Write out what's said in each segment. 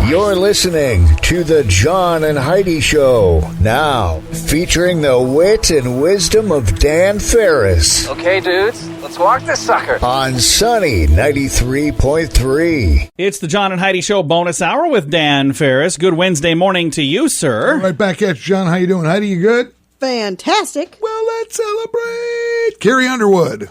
You're listening to the John and Heidi Show, now featuring the wit and wisdom of Dan Farris. Okay, dudes, let's walk this sucker. On Sunny 93.3. It's the John and Heidi Show bonus hour with Dan Farris. Good Wednesday morning to you, sir. Right back at you, John. How you doing? Heidi, you good? Fantastic. Well, let's celebrate. Carrie Underwood.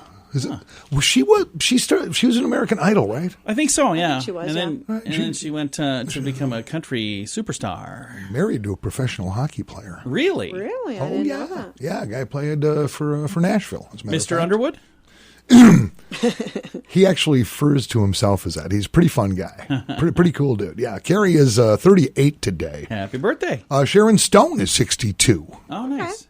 She was an American Idol, right? I think so, yeah. She was, and then she went to become a country superstar. Married to a professional hockey player. Really? Really? I didn't know that. Yeah, a guy played for Nashville. As a matter of Mr. fact. Underwood? He actually refers to himself as that. He's a pretty fun guy. Pretty cool dude. Yeah, Carrie is 38 today. Happy birthday. Sharon Stone is 62. Oh, nice. Okay.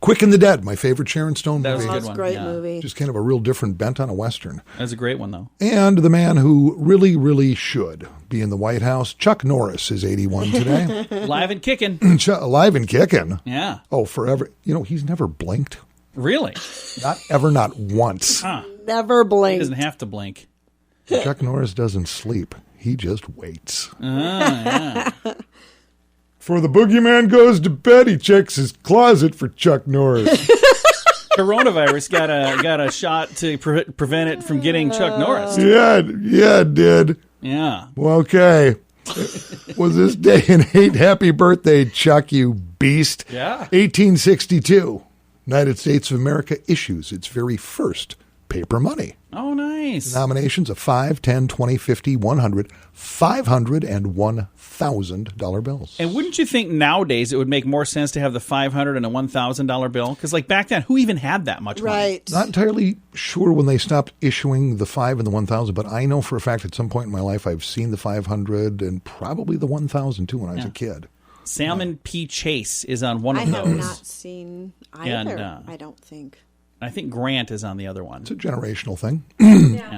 Quick and the Dead, my favorite Sharon Stone That movie. was a good That's one. a great Yeah. movie. Just kind of a real different bent on a Western. That's a great one, though. And the man who really, really should be in the White House, Chuck Norris, is 81 today. Live and kicking. Alive and kicking. Yeah. Oh, forever. You know, he's never blinked. Really? Not ever, not once. Huh. Never He blinked. doesn't have to blink. Chuck Norris doesn't sleep. He just waits. Yeah. Before the boogeyman goes to bed, he checks his closet for Chuck Norris. Coronavirus got a shot to prevent it from getting Chuck Norris. Yeah, it did. Yeah. Well, okay. Was this day an 8? Happy birthday, Chuck, you beast. Yeah. 1862. United States of America issues its very first paper money. Oh, nice. Denominations of 5, 10, 20, 50, 100, 500, and $1,000 bills. And wouldn't you think nowadays it would make more sense to have the $500 and a $1,000 bill? Because like back then, who even had that much money? Right. Not entirely sure when they stopped issuing the 5 and the 1,000, but I know for a fact at some point in my life I've seen the 500 and probably the 1,000 too when I was a kid. Salmon P. Chase is on one I of have those. not seen either, And, I don't think. I think Grant is on the other one. It's a generational thing,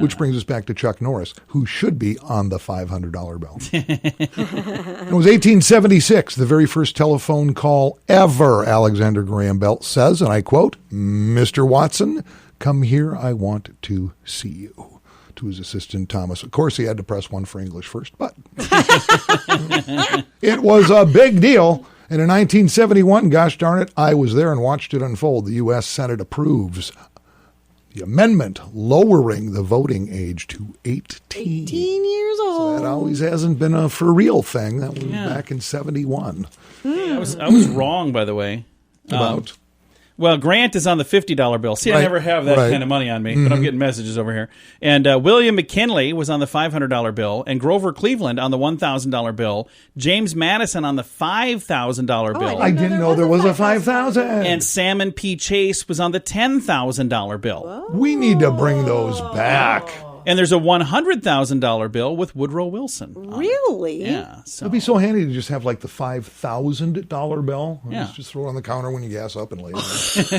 which brings us back to Chuck Norris, who should be on the $500 bill. It was 1876, the very first telephone call ever, Alexander Graham Bell says, and I quote, "Mr. Watson, come here, I want to see you," to his assistant Thomas. Of course, he had to press 1 for English first, but it was a big deal. And in 1971, gosh darn it, I was there and watched it unfold. The U.S. Senate approves the amendment lowering the voting age to 18. 18 years So old. that always hasn't been a for real thing. That was back in 71. I was wrong, by the way. About Well, Grant is on the $50 bill. See, I Right, never have that right. kind of money on me, but I'm getting messages over here. And William McKinley was on the $500 bill, and Grover Cleveland on the $1,000 bill. James Madison on the $5,000 bill. I didn't know there was a 5,000. And Salmon P. Chase was on the $10,000 bill. We need to bring those back. And there's a $100,000 bill with Woodrow Wilson. Really? Yeah. So. It'd be so handy to just have like the $5,000 bill. And Yeah. Just throw it on the counter when you gas up and leave.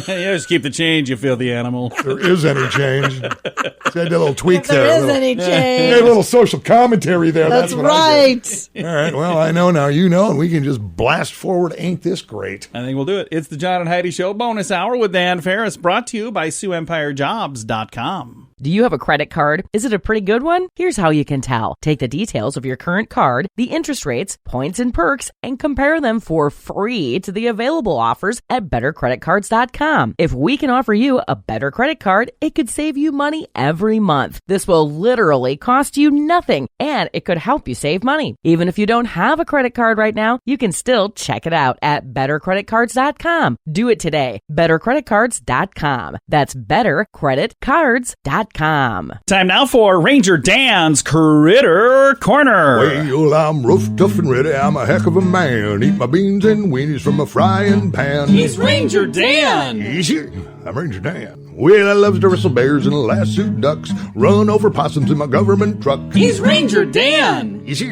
Yeah, just keep the change, you filthy animal. There is any change. See, I did a little tweak If there there. is any Hey, a change. little social commentary there. That's what I right. did. All right. Well, I know now. You know, and we can just blast forward. Ain't this great? I think we'll do it. It's the John and Heidi Show bonus hour with Dan Farris, brought to you by SiouxEmpireJobs.com. Do you have a credit card? Is it a pretty good one? Here's how you can tell. Take the details of your current card, the interest rates, points, and perks, and compare them for free to the available offers at bettercreditcards.com. If we can offer you a better credit card, it could save you money every month. This will literally cost you nothing, and it could help you save money. Even if you don't have a credit card right now, you can still check it out at bettercreditcards.com. Do it today. bettercreditcards.com. That's bettercreditcards.com. Time now for Ranger Dan's Critter Corner. Well, I'm rough, tough, and ready. I'm a heck of a man. Eat my beans and weenies from a frying pan. He's Ranger Dan. Easy. I'm Ranger Dan. Well, I love to wrestle bears and lasso ducks. Run over possums in my government truck. He's Ranger Dan. Easy.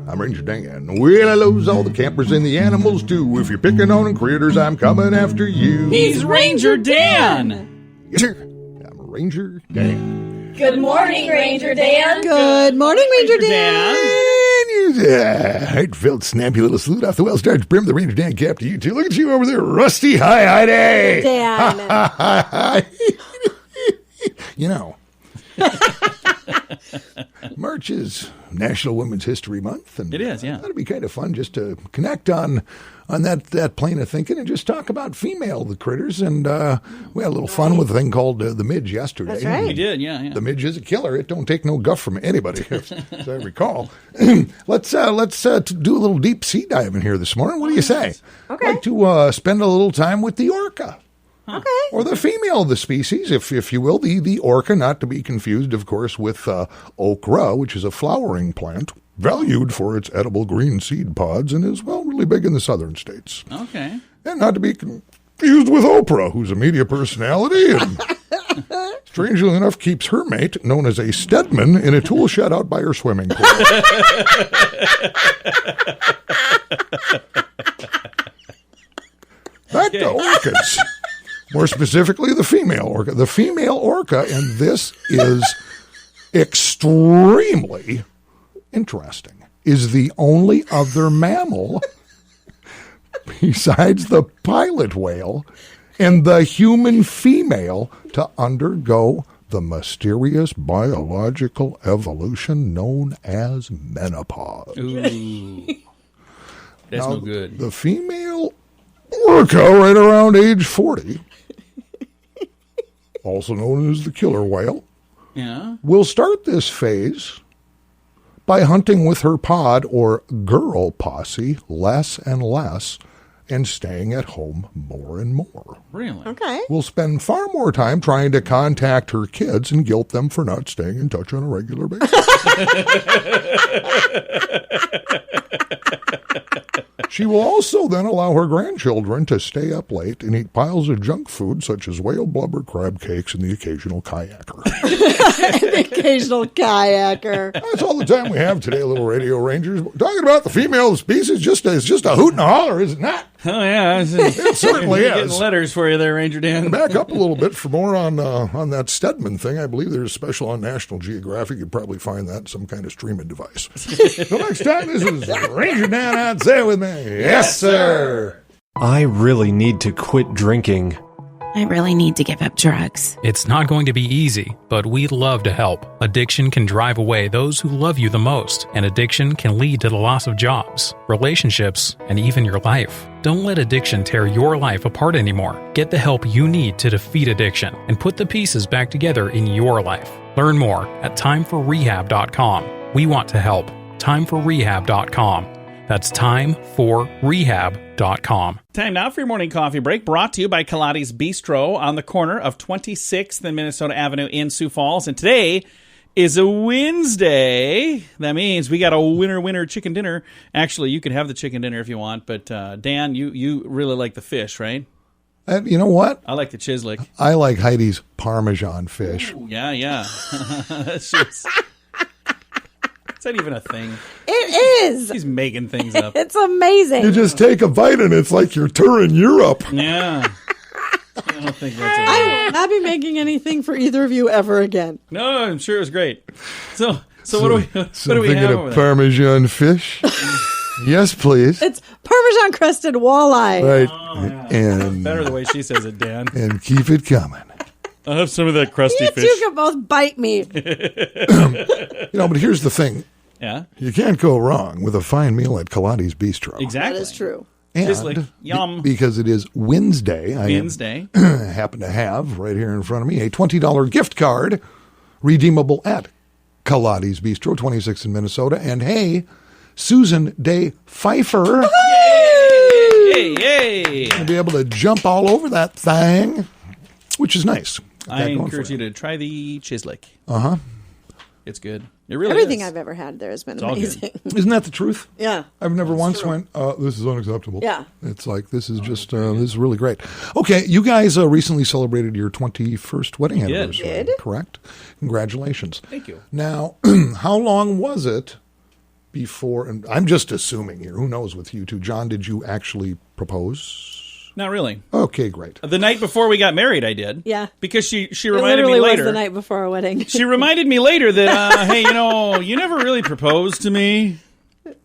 I'm Ranger Dan. Well, I loves all the campers and the animals too. If you're picking on critters, I'm coming after you. He's Ranger Dan. Yes, sir. I'm Ranger Dan. Good morning, Ranger Dan. Good morning, Ranger Dan. Heartfelt, snappy little salute off the well-starched brim of the Ranger Dan cap to you too. Look at you over there, Rusty. Hi, Heidi. Dan. You know. March is National Women's History Month. And It is, yeah. That'd be kind of fun just to connect on that plane of thinking and just talk about the critters. And we had a little fun with a thing called the midge yesterday. That's right. We did, yeah. The midge is a killer. It don't take no guff from anybody, as I recall. Let's do a little deep sea diving here this morning. What do you say? Okay. I'd like to spend a little time with the orca. Okay. Or the female of the species, if you will, the orca, not to be confused, of course, with okra, which is a flowering plant, valued for its edible green seed pods, and is, well, really big in the southern states. Okay. And not to be confused with Oprah, who's a media personality, and strangely enough, keeps her mate, known as a Stedman, in a tool shed out by her swimming pool. Back to orcas. More specifically, the female orca. The female orca, and this is extremely interesting, is the only other mammal besides the pilot whale and the human female to undergo the mysterious biological evolution known as menopause. Ooh. That's no good. The female orca, right around age 40, also known as the killer whale, will start this phase by hunting with her pod or girl posse less and less and staying at home more and more. Really? Okay. Will spend far more time trying to contact her kids and guilt them for not staying in touch on a regular basis. She will also then allow her grandchildren to stay up late and eat piles of junk food such as whale blubber, crab cakes, and the occasional kayaker. The occasional kayaker. That's all the time we have today, little radio rangers. Talking about the female of the species is just a hoot and a holler, is it not? Oh, yeah. It certainly Getting is. letters for you there, Ranger Dan. Back up a little bit for more on that Stedman thing. I believe there's a special on National Geographic. You'd probably find that in some kind of streaming device. So next time, this is Ranger Dan out there with me. Yes, sir. I really need to quit drinking. I really need to give up drugs. It's not going to be easy, but we'd love to help. Addiction can drive away those who love you the most, and addiction can lead to the loss of jobs, relationships, and even your life. Don't let addiction tear your life apart anymore. Get the help you need to defeat addiction and put the pieces back together in your life. Learn more at timeforrehab.com. We want to help. Timeforrehab.com. That's timeforrehab.com. Time now for your morning coffee break, brought to you by Kaladi's Bistro on the corner of 26th and Minnesota Avenue in Sioux Falls. And today is a Wednesday. That means we got a winner chicken dinner. Actually, you can have the chicken dinner if you want, but Dan, you really like the fish, right? You know what? I like the chislic. I like Heidi's Parmesan fish. Ooh, yeah. That's just... Is that even a thing? It is. She's making things up. It's amazing. You just take a bite and it's like you're touring Europe. Yeah. I don't think that's it. I will not be making anything for either of you ever again. No, I'm sure it was great. So what do we have Thinking over of there? Parmesan fish? Yes, please. It's Parmesan crusted walleye. Right. Oh, yeah. And Better the way she says it, Dan. and keep it coming. I'll have some of that crusty You fish. two can both bite me. But here's the thing. Yeah, You can't go wrong with a fine meal at Kaladi's Bistro. exactly. That is true. And Just like, yum. because it is Wednesday, Wednesday. I happen to have right here in front of me a $20 gift card redeemable at Kaladi's Bistro, 26 in Minnesota. And hey, Susan Day Pfeiffer Yay! to be able to jump all over that thing, which is nice. I encourage you to try the chislic. Uh-huh. It's good. It really Everything is. I've ever had there has been all amazing. Isn't that the truth? Yeah. I've never once went, this is unacceptable. Yeah. It's like, this is just, this is really great. Okay, you guys recently celebrated your 21st wedding anniversary, Did. correct? Congratulations. Thank you. Now, how long was it before, and I'm just assuming here, who knows with you two. John, did you actually propose? Not really. Okay, great. The night before we got married, I did. Yeah. Because she It reminded me literally later. was the night before our wedding. She reminded me later that, hey, you never really proposed to me.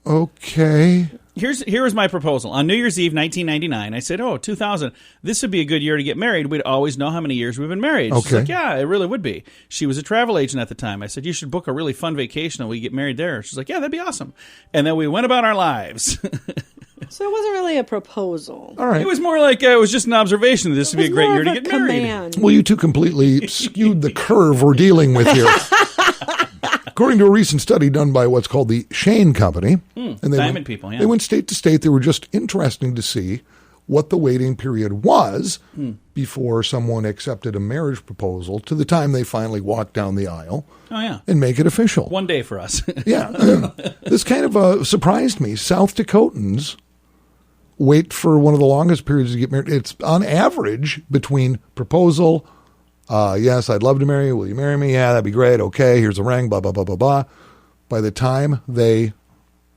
Okay. here was my proposal. On New Year's Eve, 1999, I said, 2000, this would be a good year to get married. We'd always know how many years we've been married. She's like, yeah, it really would be. She was a travel agent at the time. I said, you should book a really fun vacation and we get married there. She's like, yeah, that'd be awesome. And then we went about our lives. So it wasn't really a proposal. All right. It was more like it was just an observation that this would be a great year to get married. Well, you two completely skewed the curve we're dealing with here. According to a recent study done by what's called the Shane Company, and Diamond people, yeah. They went state to state. They were just interesting to see what the waiting period was before someone accepted a marriage proposal to the time they finally walked down the aisle and make it official. One day for us. Yeah. This kind of surprised me. South Dakotans wait for one of the longest periods to get married. It's on average between proposal, yes, I'd love to marry you. Will you marry me? Yeah, that'd be great. Okay, here's a ring, blah, blah, blah, blah, blah. By the time they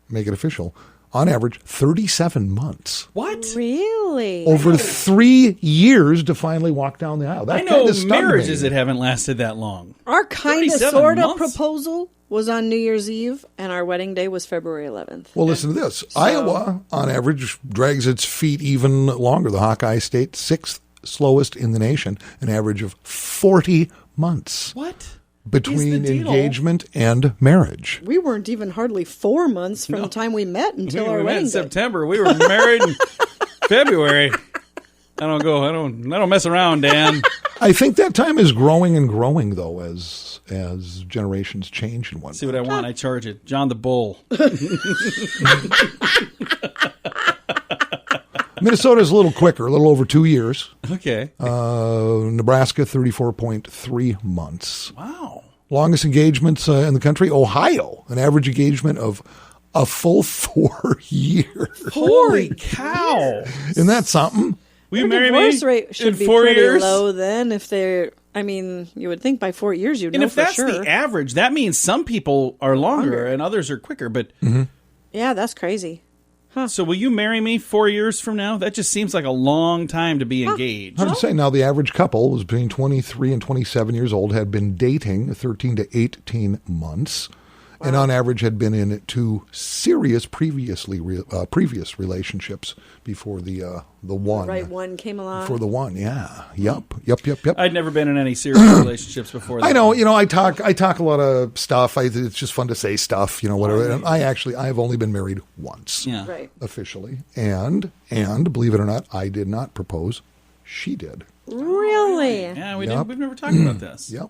make it official, on average, 37 months. What? Really? Over 3 years to finally walk down the aisle. That I know me. marriages that haven't lasted that long. Our kind of 37 sort of months? proposal was on New Year's Eve, and our wedding day was February 11th. Well, listen to this. Iowa, on average, drags its feet even longer. The Hawkeye State, sixth slowest in the nation, an average of 40 months. What? Between engagement and marriage. We weren't even hardly 4 months from the time we met until our we met wedding in day. September. We were married in February. I don't mess around, Dan. I think that time is growing and growing, though, as generations change and whatnot. See what I want, I charge it. John the Bull. Minnesota's a little quicker, a little over 2 years. Okay. Nebraska, 34.3 months. Wow. Longest engagements in the country, Ohio, an average engagement of a full 4 years. Holy cow. Isn't that something? Will you Their marry me divorce rate should in be 4 pretty years? low then if they're, I mean, you would think by 4 years you'd And know if for that's sure. the average, that means some people are longer and others are quicker. But Yeah, that's crazy. So will you marry me 4 years from now? That just seems like a long time to be engaged. I would say now the average couple was between 23 and 27 years old, had been dating 13 to 18 months, and on average had been in 2 serious previous relationships before the one. Right one came along. For the one, yeah. Yep. I'd never been in any serious relationships before that. I know, I talk a lot of stuff. It's just fun to say stuff, whatever. And I've only been married once. Yeah. Right. Officially. And believe it or not, I did not propose. She did. Really? Yeah, we've never talked about this. Yep.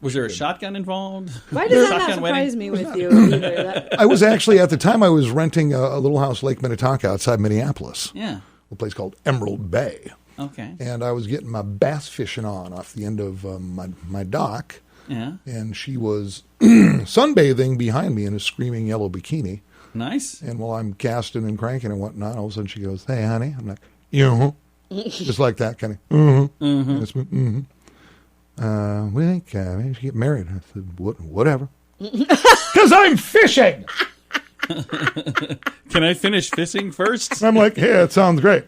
Was there a shotgun involved? Why does that not Shotgun surprise wedding? me with you either? I was actually, at the time, I was renting a little house, Lake Minnetonka, outside Minneapolis. Yeah. A place called Emerald Bay. Okay. And I was getting my bass fishing on off the end of my dock. Yeah. And she was sunbathing behind me in a screaming yellow bikini. Nice. And while I'm casting and cranking and whatnot, all of a sudden she goes, "Hey, honey." I'm like, just like that, kind of, we think maybe we should get married. I said, whatever. Because I'm fishing. Can I finish fishing first? I'm like, "Yeah, it sounds great."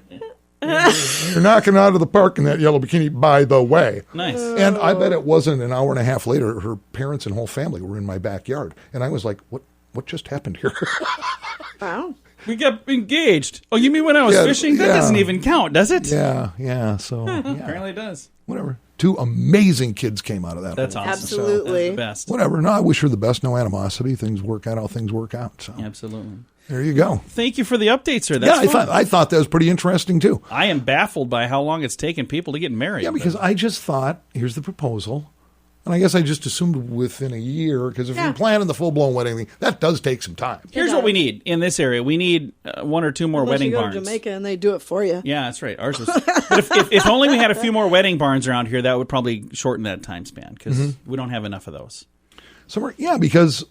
You're knocking out of the park in that yellow bikini, by the way. Nice. And I bet it wasn't an hour and a half later, her parents and whole family were in my backyard. And I was like, what just happened here? Wow. We got engaged. Oh, you mean when I was fishing? That doesn't even count, does it? Yeah. So, Apparently it does. Whatever. 2 amazing kids came out of that. That's whole awesome. Absolutely. That's the best. Whatever. No, I wish her the best. No animosity. Things work out how things work out. So Absolutely. there you go. Thank you for the update, sir. That's fun. I thought that was pretty interesting too. I am baffled by how long it's taken people to get married. Yeah, because I just thought, here's the proposal. And I guess I just assumed within a year, because if you're planning the full-blown wedding thing, that does take some time. Here's what we need in this area. We need 1 or 2 more Unless wedding you go barns. to Jamaica and they do it for you. Yeah, that's right. Ours was. But if only we had a few more wedding barns around here, that would probably shorten that time span, because we don't have enough of those. Because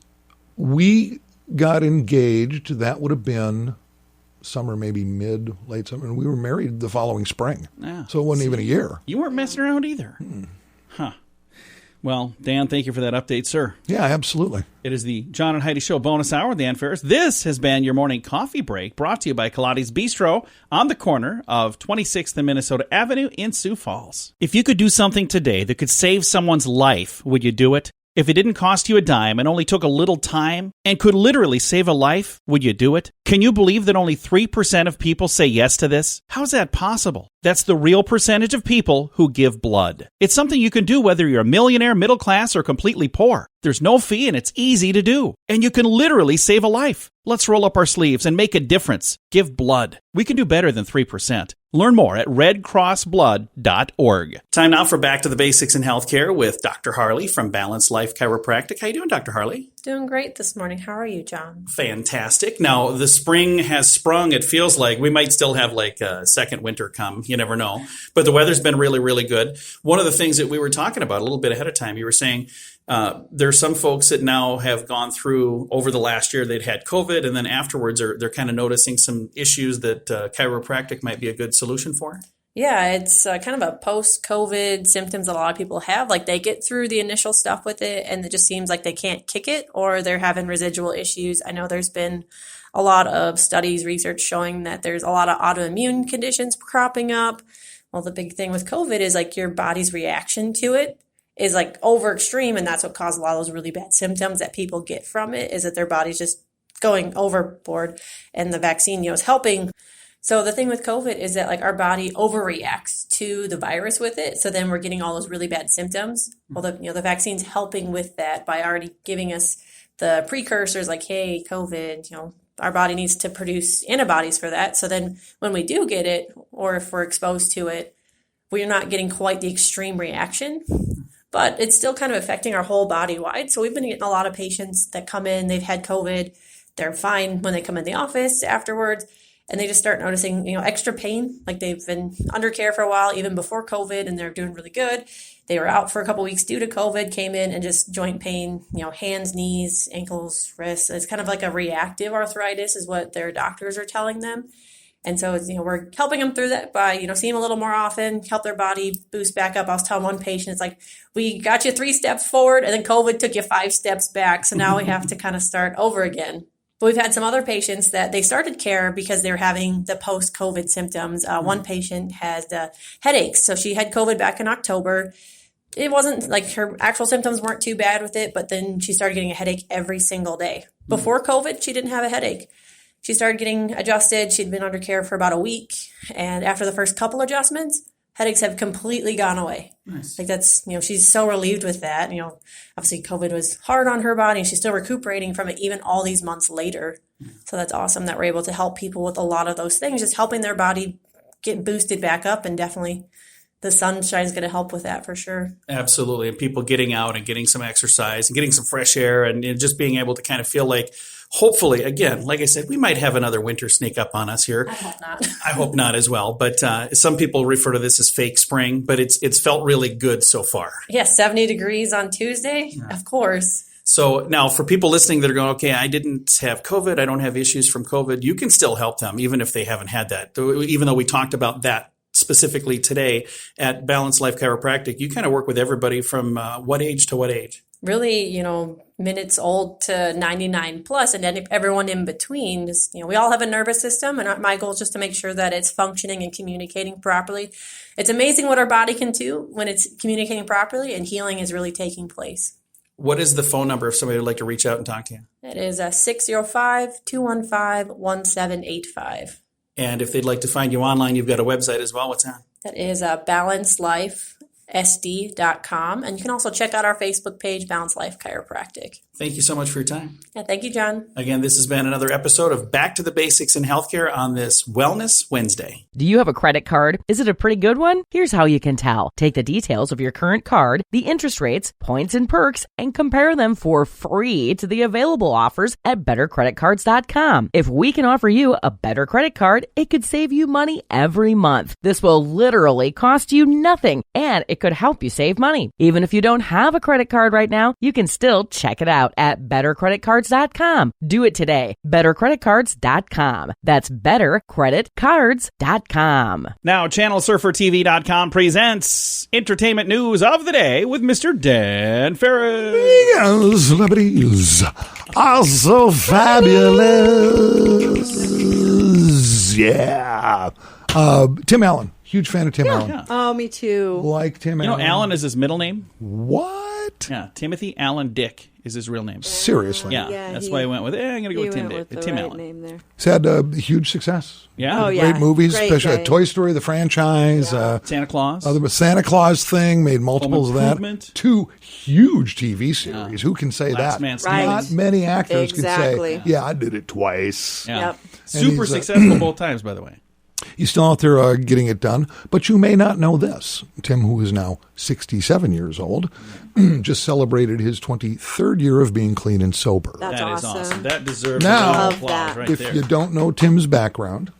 we got engaged, that would have been summer, maybe late summer, and we were married the following spring. Yeah. So it wasn't even a year. You weren't messing around either. Huh. Well, Dan, thank you for that update, sir. Yeah, absolutely. It is the John and Heidi Show bonus hour with Dan Farris. This has been your morning coffee break, brought to you by Kaladi's Bistro on the corner of 26th and Minnesota Avenue in Sioux Falls. If you could do something today that could save someone's life, would you do it? If it didn't cost you a dime and only took a little time and could literally save a life, would you do it? Can you believe that only 3% of people say yes to this? How's that possible? That's the real percentage of people who give blood. It's something you can do whether you're a millionaire, middle class, or completely poor. There's no fee and it's easy to do. And you can literally save a life. Let's roll up our sleeves and make a difference. Give blood. We can do better than 3%. Learn more at redcrossblood.org. Time now for Back to the Basics in Healthcare with Dr. Harley from Balanced Life Chiropractic. How you doing, Dr. Harley? Doing great this morning. How are you, John? Fantastic. Now, the spring has sprung. It feels like we might still have like a second winter come. You never know. But the weather's been really, really good. One of the things that we were talking about a little bit ahead of time, you were saying there are some folks that now have gone through over the last year, they'd had COVID, and then afterwards they're kind of noticing some issues that chiropractic might be a good solution for. Yeah, it's kind of a post-COVID symptoms that a lot of people have. Like they get through the initial stuff with it and it just seems like they can't kick it or they're having residual issues. I know there's been a lot of studies, research showing that there's a lot of autoimmune conditions cropping up. Well, the big thing with COVID is like your body's reaction to it is like over extreme, and that's what caused a lot of those really bad symptoms that people get from it, is that their body's just going overboard, and the vaccine, is helping. So the thing with COVID is that like our body overreacts to the virus with it, so then we're getting all those really bad symptoms. Well, the vaccine's helping with that by already giving us the precursors, like, hey, COVID, our body needs to produce antibodies for that. So then when we do get it, or if we're exposed to it, we're not getting quite the extreme reaction. But it's still kind of affecting our whole body wide. So we've been getting a lot of patients that come in, they've had COVID, they're fine when they come in the office afterwards, and they just start noticing, extra pain. Like they've been under care for a while, even before COVID, and they're doing really good. They were out for a couple weeks due to COVID, came in and just joint pain, hands, knees, ankles, wrists. It's kind of like a reactive arthritis is what their doctors are telling them. And so, we're helping them through that by, seeing them a little more often, help their body boost back up. I was telling one patient, it's like, we got you 3 steps forward and then COVID took you 5 steps back. So now we have to kind of start over again. But we've had some other patients that they started care because they were having the post-COVID symptoms. One patient had headaches. So she had COVID back in October. It wasn't like her actual symptoms weren't too bad with it, but then she started getting a headache every single day. Before COVID, she didn't have a headache. She started getting adjusted. She'd been under care for about a week. And after the first couple adjustments, headaches have completely gone away. Nice. Like that's, she's so relieved with that. Obviously COVID was hard on her body and she's still recuperating from it even all these months later. So that's awesome that we're able to help people with a lot of those things, just helping their body get boosted back up, and definitely the sunshine is going to help with that for sure. Absolutely. And people getting out and getting some exercise and getting some fresh air and just being able to kind of feel like, hopefully, again, like I said, we might have another winter sneak up on us here. I hope not. I hope not as well. But some people refer to this as fake spring, but it's felt really good so far. Yeah, 70 degrees on Tuesday, of course. So now for people listening that are going, okay, I didn't have COVID, I don't have issues from COVID, you can still help them even if they haven't had that. Even though we talked about that specifically today at Balanced Life Chiropractic, you kind of work with everybody from what age to what age? Really, minutes old to 99 plus, and then everyone in between. Just, we all have a nervous system, and my goal is just to make sure that it's functioning and communicating properly. It's amazing what our body can do when it's communicating properly, and healing is really taking place. What is the phone number if somebody would like to reach out and talk to you? It is 605-215-1785. And if they'd like to find you online, you've got a website as well. What's that? That is balancedlifesd.com. And you can also check out our Facebook page, Balanced Life Chiropractic. Thank you so much for your time. Yeah, thank you, John. Again, this has been another episode of Back to the Basics in Healthcare on this Wellness Wednesday. Do you have a credit card? Is it a pretty good one? Here's how you can tell. Take the details of your current card, the interest rates, points, and perks, and compare them for free to the available offers at bettercreditcards.com. If we can offer you a better credit card, it could save you money every month. This will literally cost you nothing, and it could help you save money. Even if you don't have a credit card right now, you can still check it out at bettercreditcards.com. Do it today. bettercreditcards.com. That's bettercreditcards.com. Now, ChannelSurferTV.com presents Entertainment News of the Day with Mr. Dan Farris. Yes, celebrities are so fabulous. Yeah. Tim Allen. Huge fan of Tim Allen. Yeah. Oh, me too. Like Tim Allen. Allen is his middle name? What? What? Yeah, Timothy Allen Dick is his real name. Seriously? Yeah, that's why I went with, I'm going to go with Tim Dick. Tim Allen. Name there. He's had huge success. Yeah. Oh, yeah. Great movies, Great especially guy. Toy Story, the franchise. Santa Claus. The Santa Claus thing, made multiples of that. Improvement. 2 huge TV series. Who can say Last that? Man Standing. Not many actors Exactly. can say, I did it twice. Yeah. Yep. Super successful both times, by the way. He's still out there getting it done. But you may not know this. Tim, who is now 67 years old, just celebrated his 23rd year of being clean and sober. That's That is awesome. That deserves Now, a round of Love applause that. right If there. you don't know Tim's background,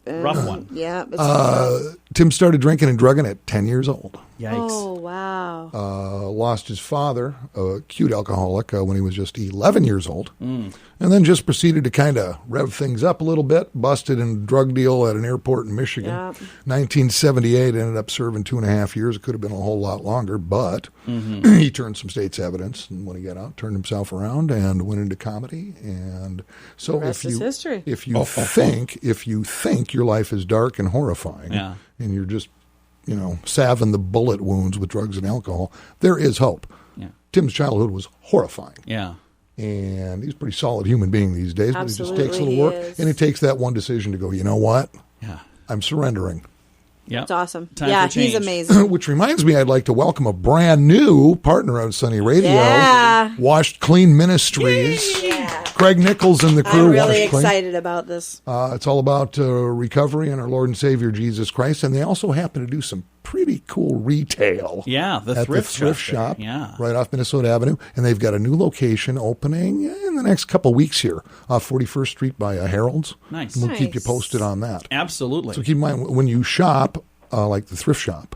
Rough one. Yeah. It's Tim started drinking and drugging at 10 years old. Yikes. oh, wow. Lost his father, a acute alcoholic, when he was just 11 years old. And then just proceeded to kind of rev things up a little bit, busted in a drug deal at an airport in Michigan. Yep. 1978, ended up serving 2.5 years. It could have been a whole lot longer, but he turned some state's evidence. And when he got out, turned himself around and went into comedy. And so The rest is history. if you think your life is dark and horrifying, Yeah. and you're just salving the bullet wounds with drugs and alcohol, there is hope. Yeah. Tim's childhood was horrifying. Yeah. And he's a pretty solid human being these days, but it just takes a little Absolutely, work. he is. And it takes that one decision to go, you know what? Yeah. I'm surrendering. Yeah. It's awesome. Time Yeah, for he's change. amazing. Which reminds me, I'd like to welcome a brand new partner on Sunny Radio, Yeah. Washed Clean Ministries. Yeah. Craig Nichols and the crew. I'm really Washed Clean. excited about this. It's all about recovery and our Lord and Savior Jesus Christ. And they also happen to do some pretty cool retail. Yeah, the at thrift the thrift shop shop, there. Yeah. right off Minnesota Avenue. And they've got a new location opening in the next couple weeks here off 41st Street by Harold's. Nice. And we'll keep you Nice. posted on that. Absolutely. So keep in mind, when you shop, like the thrift shop,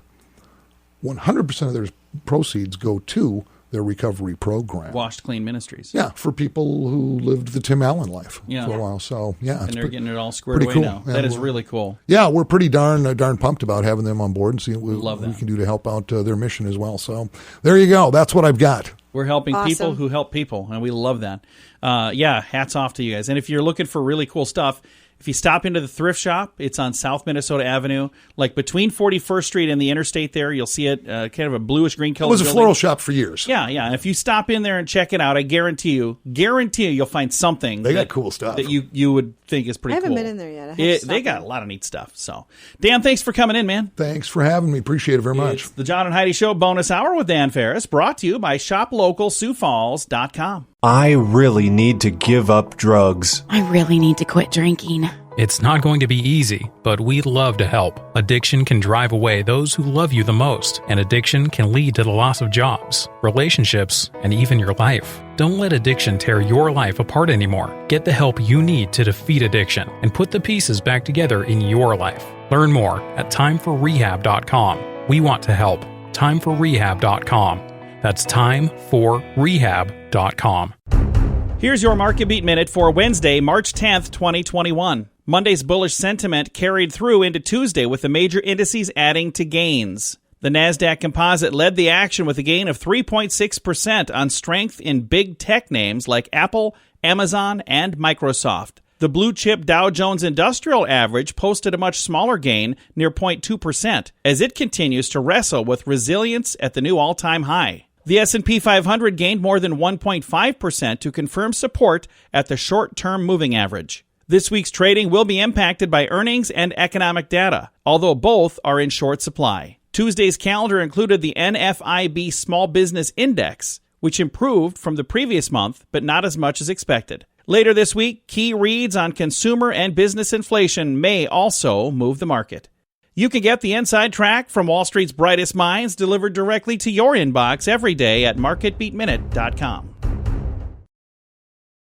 100% of their proceeds go to their recovery program. Washed Clean Ministries. Yeah, for people who lived the Tim Allen life Yeah. for a while. So, yeah. And they're getting it all squared pretty away cool. now. Yeah, That is we're- really cool. Yeah, we're pretty darn pumped about having them on board and seeing what Love we that. can do to help out their mission as well. So there you go. That's what I've got. We're helping people Awesome. who help people, and we love that. Hats off to you guys. And if you're looking for really cool stuff, if you stop into the thrift shop, it's on South Minnesota Avenue, like between 41st Street and the interstate there. You'll see it, kind of a bluish-green color. It was a floral shop for years. Yeah. And if you stop in there and check it out, I guarantee you, you'll find something. They got cool stuff. that you would think is pretty I cool. haven't been in there yet. I have to stop They got a lot of neat stuff. So, Dan, thanks for coming in, man. Thanks for having me. Appreciate it very much. It's the John and Heidi Show bonus hour with Dan Farris, brought to you by ShopLocalSiouxFalls.com. I really need to give up drugs. I really need to quit drinking. It's not going to be easy, but we'd love to help. Addiction can drive away those who love you the most, and addiction can lead to the loss of jobs, relationships, and even your life. Don't let addiction tear your life apart anymore. Get the help you need to defeat addiction and put the pieces back together in your life. Learn more at timeforrehab.com. We want to help. Timeforrehab.com. That's timeforrehab.com. Here's your Market Beat Minute for Wednesday, March 10th, 2021. Monday's bullish sentiment carried through into Tuesday with the major indices adding to gains. The NASDAQ Composite led the action with a gain of 3.6% on strength in big tech names like Apple, Amazon, and Microsoft. The blue-chip Dow Jones Industrial Average posted a much smaller gain, near 0.2%, as it continues to wrestle with resilience at the new all-time high. The S&P 500 gained more than 1.5% to confirm support at the short-term moving average. This week's trading will be impacted by earnings and economic data, although both are in short supply. Tuesday's calendar included the NFIB Small Business Index, which improved from the previous month, but not as much as expected. Later this week, key reads on consumer and business inflation may also move the market. You can get the inside track from Wall Street's brightest minds delivered directly to your inbox every day at marketbeatminute.com.